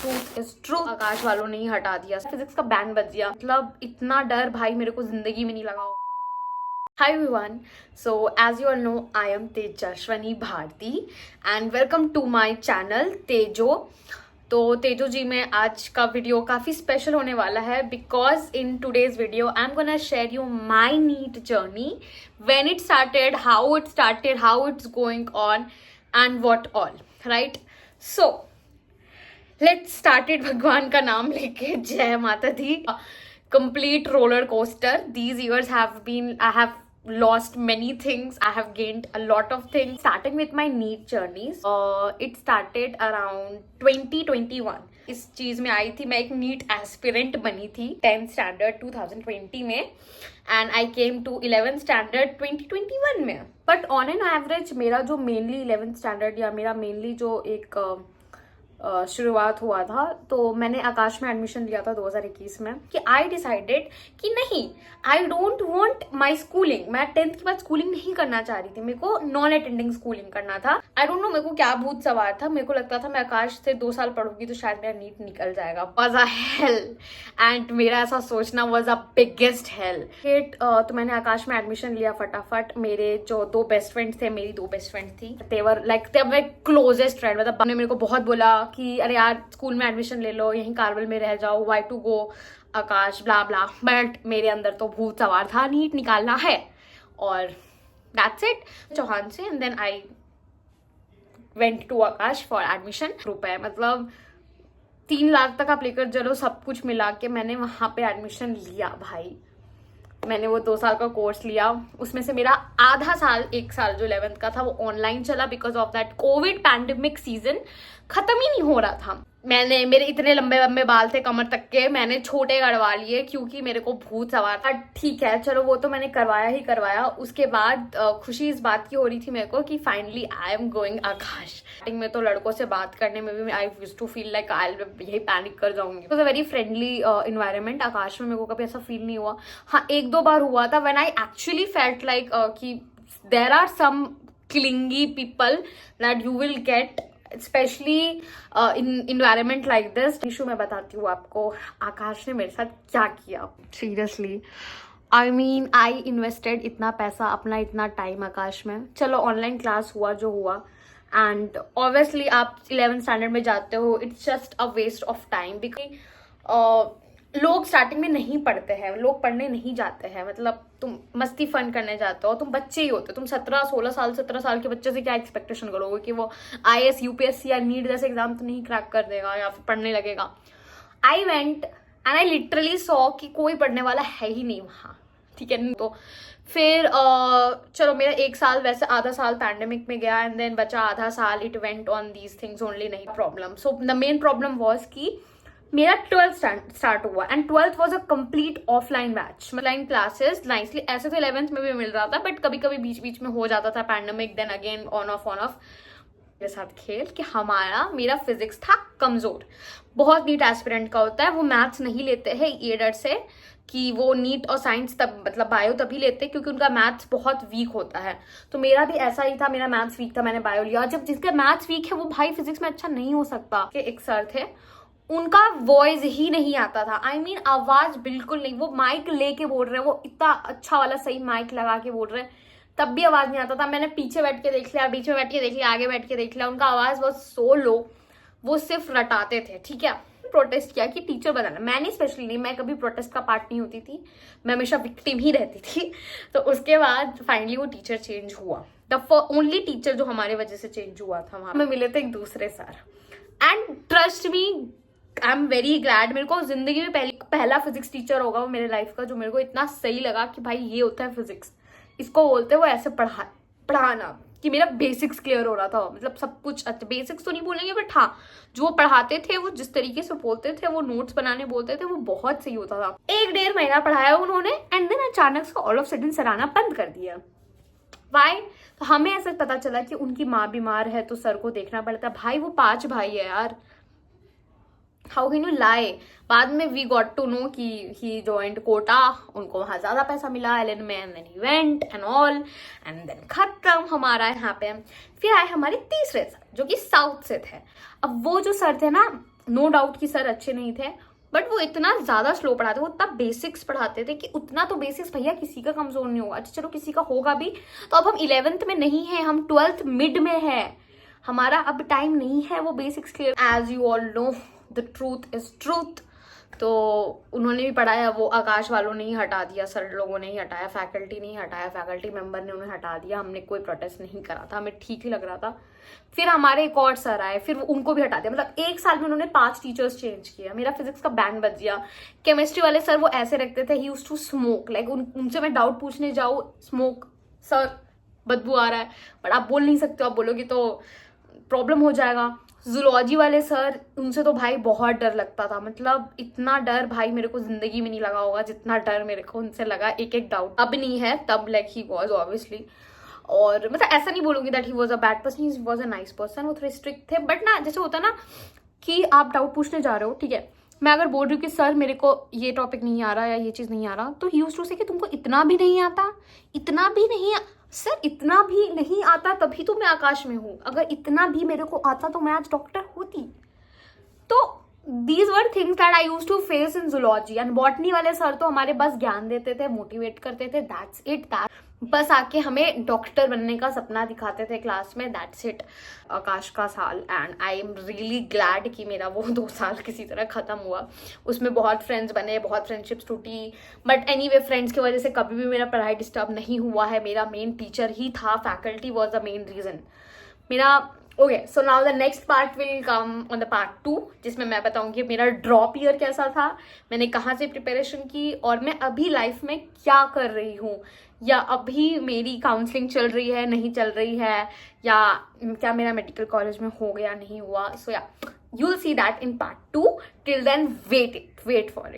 Truth is true, आकाश वालों ने ही हटा दिया, फिजिक्स का बैंड बज गया। मतलब इतना डर भाई मेरे को जिंदगी में नहीं लगा। Hi everyone, so as you all know, I am Tejashwani Bharti and welcome to my channel तेजो। तो तेजो जी में आज का वीडियो काफ़ी स्पेशल होने वाला है because in today's video I am gonna share you my NEET journey, when it started, how it's going on and what all, right. So let's started भगवान का नाम लेके, जय माता दी। Complete roller coaster. These years have been, I have lost many things, I have gained a lot of things. Starting with my NEET journeys, it started around 2021. इस चीज़ में आई थी, मैं एक नीट एस्पिरेंट बनी थी 10th स्टैंडर्ड 2020 में and I came to 11th standard 2021 में। But on an average मेरा जो मेनली 11th स्टैंडर्ड या मेरा मेनली जो एक शुरुआत हुआ था, तो मैंने आकाश में एडमिशन लिया था 2021 में कि आई डिसाइडेड कि नहीं, I don't want my schooling. मैं 10th के बाद स्कूलिंग नहीं करना चाह रही थी, मेरे को नॉन अटेंडिंग स्कूलिंग करना था। आई डोंट नो मेरे को क्या भूत सवार था, मेरे को लगता था मैं आकाश से 2 साल पढ़ूंगी तो शायद मेरा नीट निकल जाएगा। वाज अ हेल एंड मेरा ऐसा सोचना वाज अ बिगेस्ट हेल। तो मैंने आकाश में एडमिशन लिया फटाफट। मेरे जो 2 बेस्ट फ्रेंड्स थे, मेरी 2 बेस्ट फ्रेंड्स थी, दे वर माय क्लोजेस्ट फ्रेंड। मतलब उन्होंने मेरे को बहुत बोला कि अरे यार स्कूल में एडमिशन ले लो, यहीं कारवल में रह जाओ, why to go Aakash, blah blah. But मेरे अंदर तो भूत सवार था, नीट निकालना है और दैट्स इट। चौहान से and then I went to Aakash for admission. रुपए मतलब 3 लाख तक आप लेकर चलो, सब कुछ मिला के मैंने वहां पे एडमिशन लिया भाई। मैंने वो 2 साल का कोर्स लिया, उसमें से मेरा आधा साल, 1 साल जो 11th का था वो ऑनलाइन चला because of that Covid pandemic season खत्म ही नहीं हो रहा था। मेरे इतने लंबे लंबे बाल थे कमर तक के, मैंने छोटे करवा लिए क्योंकि मेरे को भूत सवार था। ठीक है चलो, वो तो मैंने करवाया ही करवाया। उसके बाद खुशी इस बात की हो रही थी मेरे को कि finally I am going Aakash. Starting में तो लड़कों से बात करने में भी I used to feel like I यही पैनिक कर जाऊंगी। It was a very friendly environment. Aakash में मेरे को कभी ऐसा फील नहीं हुआ। हाँ, 1-2 बार हुआ था when I actually felt like कि there are some clingy people that you will get specially in environment like this. Issue मैं बताती हूँ आपको आकाश ने मेरे साथ क्या किया। Seriously I mean I invested इतना पैसा, अपना इतना टाइम आकाश में। चलो ऑनलाइन क्लास हुआ जो हुआ एंड ऑब्वियसली आप 11th स्टैंडर्ड में जाते हो, it's just a waste of time because लोग स्टार्टिंग में नहीं पढ़ते हैं, लोग पढ़ने नहीं जाते हैं। मतलब तुम मस्ती फन करने जाते हो, तुम बच्चे ही होते हो। तुम 17 साल के बच्चे से क्या एक्सपेक्टेशन करोगे कि वो IAS UPSC या नीट जैसे एग्जाम तो नहीं क्रैक कर देगा या फिर पढ़ने लगेगा। I went and I literally saw कि कोई पढ़ने वाला है ही नहीं वहाँ, ठीक है। तो फिर चलो मेरा 1 साल, वैसे आधा साल पैंडेमिक में गया एंड देन बचा आधा साल, it went on these things only. नहीं problem, so the main problem was कि मेरा 12th स्टार्ट हुआ and 12th was a complete offline batch. Offline classes nicely, ऐसे तो 11th में भी मिल रहा था बट कभी कभी बीच बीच में हो जाता था pandemic, then again on off मेरे साथ खेल कि मेरा फिजिक्स था कमजोर। बहुत नीट एस्पिरेंट का होता है, वो मैथ्स नहीं लेते हैं ये डर से कि वो नीट और साइंस तब मतलब बायो तभी लेते हैं क्योंकि उनका मैथ्स बहुत वीक होता है। तो मेरा भी ऐसा ही था, मेरा मैथ्स वीक था, मैंने बायो लिया। जब जिसका मैथ्स वीक है वो भाई फिजिक्स में अच्छा नहीं हो सकता। एक सर थे, उनका वॉइस ही नहीं आता था। आई मीन आवाज बिल्कुल नहीं, वो माइक लेके बोल रहे, वो इतना अच्छा वाला सही माइक लगा के बोल रहे, तब भी आवाज नहीं आता था। मैंने पीछे बैठ के देख लिया, बीच में बैठ के देख लिया, आगे बैठ के देख लिया, उनका आवाज बहुत सो लो, वो सिर्फ रटाते थे, ठीक है। प्रोटेस्ट किया कि टीचर बनाना, मैंने स्पेशली नहीं, मैं कभी प्रोटेस्ट का पार्ट नहीं होती थी, मैं हमेशा विक्टिम ही रहती थी। तो उसके बाद फाइनली वो टीचर चेंज हुआ। द ओनली टीचर जो हमारे वजह से चेंज हुआ था, वहां में मिले थे एक दूसरे sir and trust me I am very glad. मेरे को जिंदगी में पहला फिजिक्स टीचर होगा वो मेरे लाइफ का जो मेरे को इतना सही लगा कि भाई ये होता है फिजिक्स, इसको बोलते हैं वो ऐसे पढ़ाना, कि मेरा बेसिक्स क्लियर हो रहा था। मतलब सब कुछ अच्छा, बेसिक्स तो नहीं बोलेंगे बट हाँ जो वो पढ़ाते थे, वो जिस तरीके से बोलते थे, वो नोट्स बनाने बोलते थे, वो बहुत सही होता था। 1-1.5 महीना पढ़ाया उन्होंने एंड देन अचानक से ऑल ऑफ सडन सराहना बंद कर दिया। वाई? तो हमें ऐसा पता चला कि उनकी माँ बीमार है तो सर को देखना पड़ता। भाई वो 5 भाई है यार, हाउ कैन यू लाई। बाद में वी गॉट टू नो कि ही जॉइंट कोटा, उनको वहां ज्यादा पैसा मिला LN में and then he went and all and then खत्म हमारा यहाँ पे। फिर आए हमारे तीसरे सर जो कि साउथ से थे। अब वो जो सर थे ना, नो डाउट कि सर अच्छे नहीं थे, बट वो इतना ज्यादा स्लो पढ़ाते, वो इतना बेसिक्स पढ़ाते थे कि उतना तो बेसिक्स भैया किसी का कमजोर नहीं होगा। अच्छा चलो किसी का होगा भी, तो अब हम 11th में नहीं है, हम 12th मिड में है, हमारा अब टाइम नहीं है वो basics clear. As you all know the truth is truth. तो उन्होंने भी पढ़ाया, वो आकाश वालों ने ही हटा दिया, सर लोगों ने ही हटाया, फैकल्टी नहीं हटाया, फैकल्टी मेंबर ने उन्हें हटा दिया। हमने कोई प्रोटेस्ट नहीं करा था, हमें ठीक ही लग रहा था। फिर हमारे एक और सर आए, फिर उनको भी हटा दिया। मतलब एक साल में उन्होंने 5 टीचर्स चेंज किया। मेरा फिजिक्स का बैंड बज गया। केमिस्ट्री वाले सर वो ऐसे रखते थे, he used to smoke, like उनसे मैं डाउट पूछने जाऊँ, स्मोक सर बदबू आ रहा है, बट आप बोल नहीं सकते, आप बोलोगे तो प्रॉब्लम हो जाएगा। जूलॉजी वाले सर, उनसे तो भाई बहुत डर लगता था, मतलब इतना डर भाई मेरे को जिंदगी में नहीं लगा होगा जितना डर मेरे को उनसे लगा। एक एक डाउट अब नहीं है, तब लाइक ही वॉज ऑब्वियसली। और मतलब ऐसा नहीं बोलूंगी that he was a bad person, he was a nice person. वो थोड़े स्ट्रिक्ट थे, बट ना जैसे होता ना कि आप डाउट पूछने जा रहे हो, ठीक है, मैं अगर बोल रही हूँ कि सर मेरे को ये टॉपिक नहीं आ रहा या ये चीज़ नहीं आ रहा, तो ही यूज्ड टू से कि तुमको इतना भी नहीं आता, इतना भी नहीं सर इतना भी नहीं आता तभी तो मैं आकाश में हूँ, अगर इतना भी मेरे को आता तो मैं आज डॉक्टर होती। तो these were things that I use to face in zoology. And botany वाले सर तो हमारे बस ज्ञान देते थे, मोटिवेट करते थे, दैट्स इट। बस आके हमें डॉक्टर बनने का सपना दिखाते थे क्लास में, दैट्स इट। आकाश का साल, and I am really glad कि मेरा वो 2 साल किसी तरह खत्म हुआ। उसमें बहुत फ्रेंड्स बने, बहुत फ्रेंडशिप्स टूटी, बट एनीवे फ्रेंड्स की वजह से कभी भी मेरा पढ़ाई डिस्टर्ब नहीं हुआ है। मेरा मेन टीचर ही था, faculty was the main reason मेरा। Okay, so now the next part will come on the part 2, जिसमें मैं बताऊंगी मेरा ड्रॉप ईयर कैसा था, मैंने कहाँ से प्रिपरेशन की, और मैं अभी लाइफ में क्या कर रही हूँ, या अभी मेरी काउंसलिंग चल रही है नहीं चल रही है, या क्या मेरा मेडिकल कॉलेज में हो गया नहीं हुआ। So yeah you will see that in part 2। Till then wait for it.